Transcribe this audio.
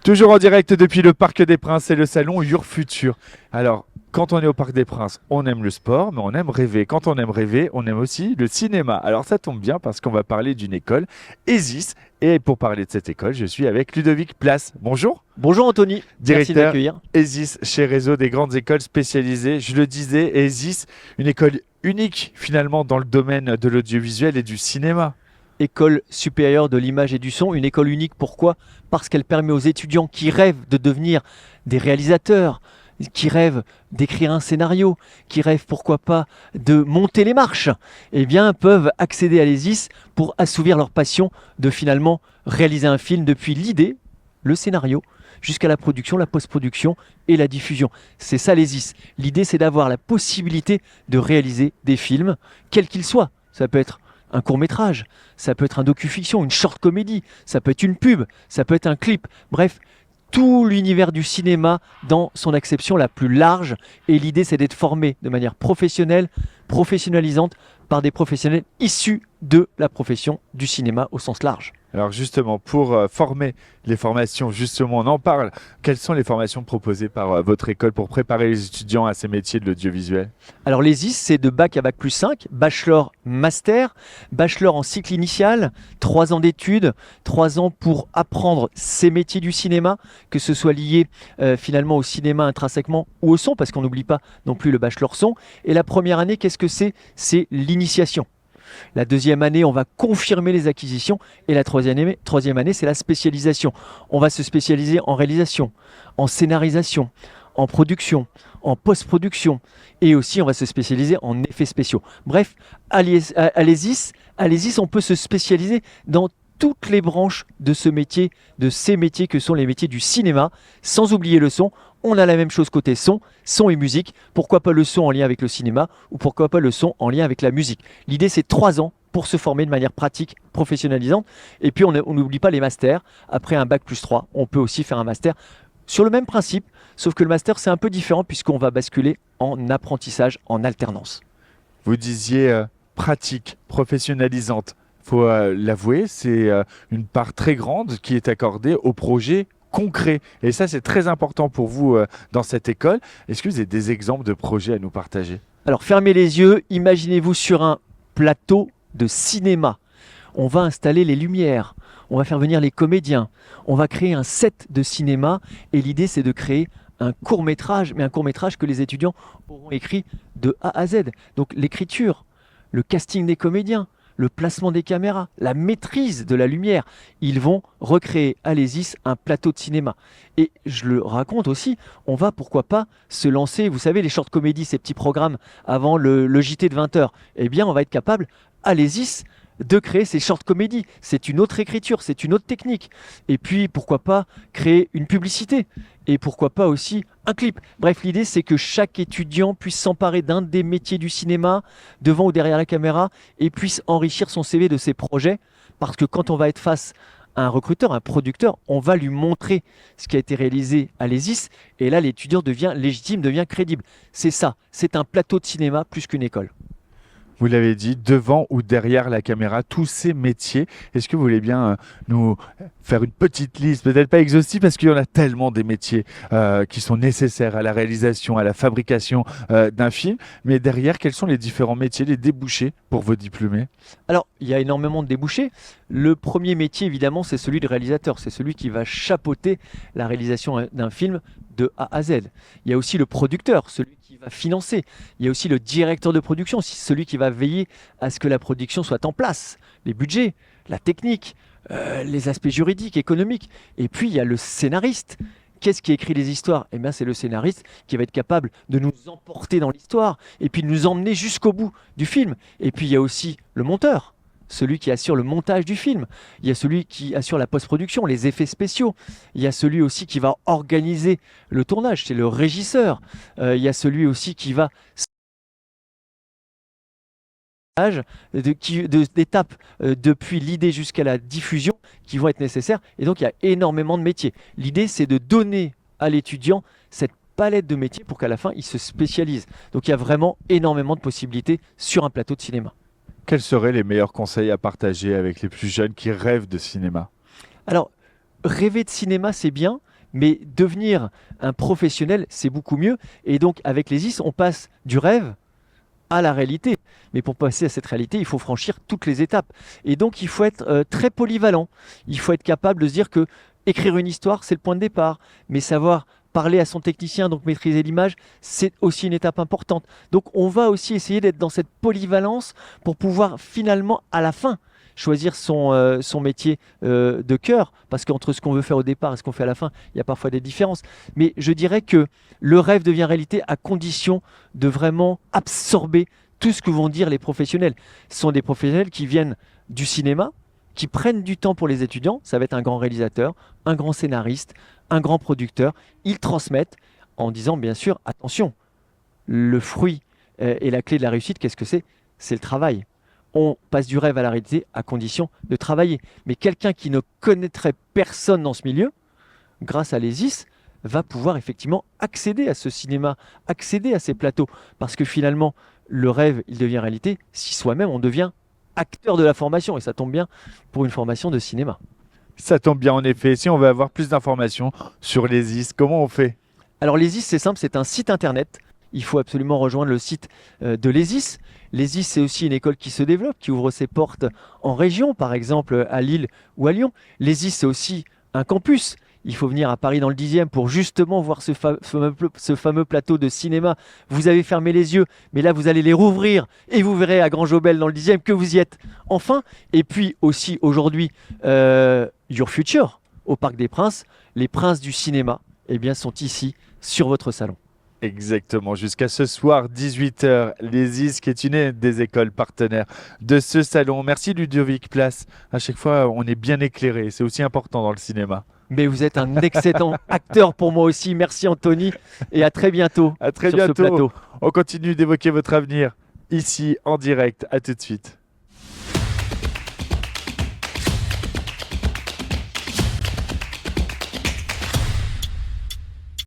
Toujours en direct depuis le Parc des Princes et le salon Your-Futur. Alors, quand on est au Parc des Princes, on aime le sport, mais on aime rêver. Quand on aime rêver, on aime aussi le cinéma. Alors ça tombe bien parce qu'on va parler d'une école, ESIS. Et pour parler de cette école, je suis avec Ludovic Place. Bonjour. Bonjour Anthony, merci de Directeur m'accueillir. ESIS chez Réseau des grandes écoles spécialisées. Je le disais, ESIS, une école unique finalement dans le domaine de l'audiovisuel et du cinéma. École supérieure de l'image et du son, une école unique, pourquoi? Parce qu'elle permet aux étudiants qui rêvent de devenir des réalisateurs, qui rêvent d'écrire un scénario, qui rêvent pourquoi pas de monter les marches, eh bien peuvent accéder à l'ESIS pour assouvir leur passion de finalement réaliser un film depuis l'idée, le scénario, jusqu'à la production, la post-production et la diffusion. C'est ça l'ESIS. L'idée c'est d'avoir la possibilité de réaliser des films, quels qu'ils soient. Ça peut être un court-métrage, ça peut être un docu-fiction, une short comédie, ça peut être une pub, ça peut être un clip. Bref, tout l'univers du cinéma dans son acception la plus large. Et l'idée, c'est d'être formé de manière professionnelle, professionnalisante, par des professionnels issus de la profession du cinéma au sens large. Alors justement, pour former les formations, justement, on en parle. Quelles sont les formations proposées par votre école pour préparer les étudiants à ces métiers de l'audiovisuel? Alors l'ESIS, c'est de bac à bac plus 5, bachelor, master, bachelor en cycle initial, 3 ans d'études, 3 ans pour apprendre ces métiers du cinéma, que ce soit lié finalement au cinéma intrinsèquement ou au son, parce qu'on n'oublie pas non plus le bachelor son. Et la première année, qu'est-ce que c'est? C'est l'initiation. La deuxième année, on va confirmer les acquisitions. Et la troisième année, c'est la spécialisation. On va se spécialiser en réalisation, en scénarisation, en production, en post-production. Et aussi, on va se spécialiser en effets spéciaux. Bref, à l'ESIS, on peut se spécialiser dans toutes les branches de ce métier, de ces métiers que sont les métiers du cinéma, sans oublier le son. On a la même chose côté son, son et musique. Pourquoi pas le son en lien avec le cinéma ou pourquoi pas le son en lien avec la musique. L'idée, c'est 3 ans pour se former de manière pratique, professionnalisante. Et puis, on n'oublie pas les masters. Après un bac plus 3, on peut aussi faire un master sur le même principe, sauf que le master, c'est un peu différent puisqu'on va basculer en apprentissage en alternance. Vous disiez pratique, professionnalisante. Il faut l'avouer, c'est une part très grande qui est accordée au projet concret. Et ça, c'est très important pour vous dans cette école. Est-ce que vous avez des exemples de projets à nous partager? Alors, fermez les yeux, imaginez-vous sur un plateau de cinéma. On va installer les lumières, on va faire venir les comédiens, on va créer un set de cinéma et l'idée, c'est de créer un court-métrage, mais un court-métrage que les étudiants auront écrit de A à Z. Donc, l'écriture, le casting des comédiens, le placement des caméras, la maîtrise de la lumière. Ils vont recréer à l'ESIS un plateau de cinéma. Et je le raconte aussi, on va pourquoi pas se lancer, vous savez, les short comédies, ces petits programmes avant le JT de 20h. Eh bien, on va être capable à l'ESIS de créer ces short comédies. C'est une autre écriture, c'est une autre technique. Et puis, pourquoi pas créer une publicité? Et pourquoi pas aussi un clip? Bref, l'idée, c'est que chaque étudiant puisse s'emparer d'un des métiers du cinéma, devant ou derrière la caméra, et puisse enrichir son CV de ses projets. Parce que quand on va être face à un recruteur, un producteur, on va lui montrer ce qui a été réalisé à l'ESIS. Et là, l'étudiant devient légitime, devient crédible. C'est ça, c'est un plateau de cinéma plus qu'une école. Vous l'avez dit, devant ou derrière la caméra, tous ces métiers. Est-ce que vous voulez bien nous faire une petite liste, peut-être pas exhaustive, parce qu'il y en a tellement des métiers qui sont nécessaires à la réalisation, à la fabrication d'un film. Mais derrière, quels sont les différents métiers, les débouchés pour vos diplômés? Alors, il y a énormément de débouchés. Le premier métier, évidemment, c'est celui de réalisateur. C'est celui qui va chapeauter la réalisation d'un film de A à Z. Il y a aussi le producteur, celui qui va financer. Il y a aussi le directeur de production, celui qui va veiller à ce que la production soit en place. Les budgets, la technique, les aspects juridiques, économiques. Et puis, il y a le scénariste. Qu'est-ce qui écrit les histoires? Eh bien, c'est le scénariste qui va être capable de nous emporter dans l'histoire et puis de nous emmener jusqu'au bout du film. Et puis, il y a aussi le monteur, celui qui assure le montage du film. Il y a celui qui assure la post-production, les effets spéciaux. Il y a celui aussi qui va organiser le tournage, c'est le régisseur. Il y a celui aussi qui va d'étapes depuis l'idée jusqu'à la diffusion qui vont être nécessaires. Et donc, il y a énormément de métiers. L'idée, c'est de donner à l'étudiant cette palette de métiers pour qu'à la fin, il se spécialise. Donc, il y a vraiment énormément de possibilités sur un plateau de cinéma. Quels seraient les meilleurs conseils à partager avec les plus jeunes qui rêvent de cinéma? Alors, rêver de cinéma, c'est bien, Mais devenir un professionnel, c'est beaucoup mieux. Et donc, avec les IS, on passe du rêve à la réalité. Mais pour passer à cette réalité, il faut franchir toutes les étapes. Et donc, il faut être très polyvalent. Il faut être capable de se dire que écrire une histoire, c'est le point de départ. Mais savoir parler à son technicien, donc maîtriser l'image, c'est aussi une étape importante. Donc, on va aussi essayer d'être dans cette polyvalence pour pouvoir finalement, à la fin, choisir son métier de cœur. Parce qu'entre ce qu'on veut faire au départ et ce qu'on fait à la fin, il y a parfois des différences. Mais je dirais que le rêve devient réalité à condition de vraiment absorber tout ce que vont dire les professionnels. Ce sont des professionnels qui viennent du cinéma, qui prennent du temps pour les étudiants. Ça va être un grand réalisateur, un grand scénariste, un grand producteur. Ils transmettent en disant, bien sûr, attention, le fruit et la clé de la réussite, qu'est-ce que c'est? C'est le travail. On passe du rêve à la réalité à condition de travailler. Mais quelqu'un qui ne connaîtrait personne dans ce milieu, grâce à l'ESIS, va pouvoir effectivement accéder à ce cinéma, accéder à ces plateaux. Parce que finalement, le rêve, il devient réalité si soi-même, on devient acteur de la formation. Et ça tombe bien pour une formation de cinéma. Ça tombe bien en effet. Si on veut avoir plus d'informations sur les IS, comment on fait? Alors l'ESIS, c'est simple, c'est un site internet. Il faut absolument rejoindre le site de l'ESIS. L'ESIS, c'est aussi une école qui se développe, qui ouvre ses portes en région, par exemple à Lille ou à Lyon. L'ESIS, c'est aussi un campus. Il faut venir à Paris dans le 10e pour justement voir ce fameux plateau de cinéma. Vous avez fermé les yeux, mais là, vous allez les rouvrir et vous verrez à Grand-Jaubel dans le 10e que vous y êtes enfin. Et puis aussi aujourd'hui, Your Future, au Parc des Princes. Les princes du cinéma eh bien, sont ici, sur votre salon. Exactement, jusqu'à ce soir, 18h, l'ESIS, qui est une des écoles partenaires de ce salon. Merci Ludovic Place. À chaque fois, on est bien éclairé. C'est aussi important dans le cinéma. Mais vous êtes un excellent acteur pour moi aussi. Merci Anthony et à très bientôt À très sur ce bientôt. plateau. On continue d'évoquer votre avenir ici en direct. À tout de suite.